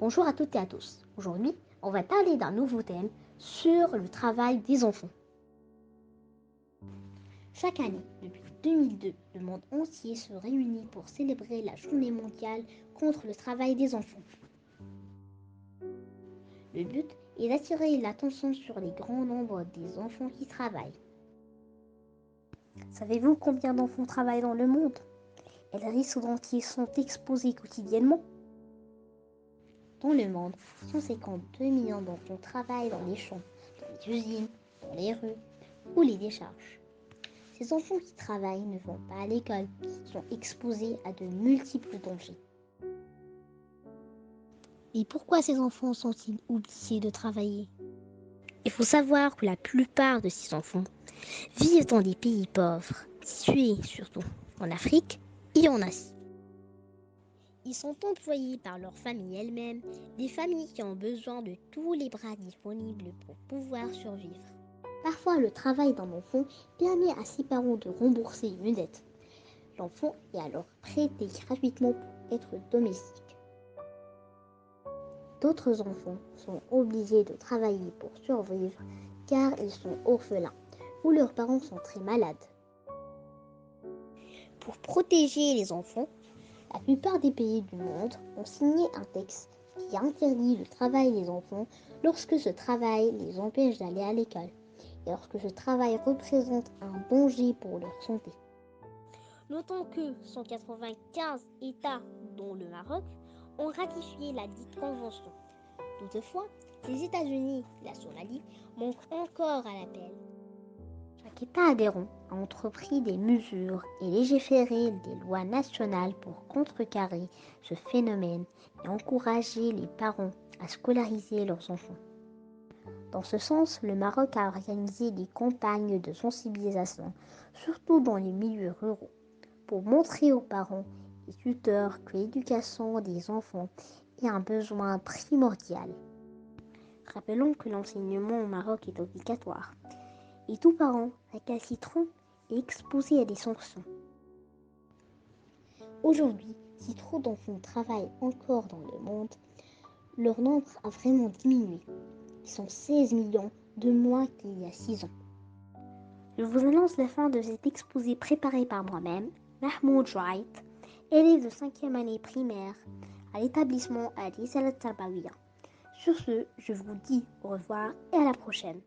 Bonjour à toutes et à tous. Aujourd'hui, on va parler d'un nouveau thème sur le travail des enfants. Chaque année, depuis 2002, le monde entier se réunit pour célébrer la journée mondiale contre le travail des enfants. Le but est d'attirer l'attention sur les grands nombres des enfants qui travaillent. Savez-vous combien d'enfants travaillent dans le monde et les risques dont ils sont exposés quotidiennement? Dans le monde, 152 millions d'enfants travaillent dans les champs, dans les usines, dans les rues ou les décharges. Ces enfants qui travaillent ne vont pas à l'école, sont exposés à de multiples dangers. Et pourquoi ces enfants sont-ils obligés de travailler? Il faut savoir que la plupart de ces enfants vivent dans des pays pauvres, situés surtout en Afrique et en Asie. Ils sont employés par leur famille elle-même, des familles qui ont besoin de tous les bras disponibles pour pouvoir survivre. Parfois, le travail d'un enfant permet à ses parents de rembourser une dette. L'enfant est alors prêté gratuitement pour être domestique. D'autres enfants sont obligés de travailler pour survivre car ils sont orphelins ou leurs parents sont très malades. Pour protéger les enfants, la plupart des pays du monde ont signé un texte qui interdit le travail des enfants lorsque ce travail les empêche d'aller à l'école et lorsque ce travail représente un danger pour leur santé. Notons que 195 États, dont le Maroc, ont ratifié la dite convention. Toutefois, les États-Unis et la Somalie manquent encore à l'appel. Chaque État adhérent a entrepris des mesures et légiféré des lois nationales pour contrecarrer ce phénomène et encourager les parents à scolariser leurs enfants. Dans ce sens, le Maroc a organisé des campagnes de sensibilisation, surtout dans les milieux ruraux, pour montrer aux parents et tuteurs que l'éducation des enfants est un besoin primordial. Rappelons que l'enseignement au Maroc est obligatoire et tout parent récalcitrant est exposé à des sanctions. Aujourd'hui, si trop d'enfants travaillent encore dans le monde, leur nombre a vraiment diminué. Ils sont 16 millions de moins qu'il y a 6 ans. Je vous annonce la fin de cet exposé préparé par moi-même, Mahmoud Jouait, élève de 5e année primaire à l'établissement Al Risalat Tarbawiya. Sur ce, je vous dis au revoir et à la prochaine.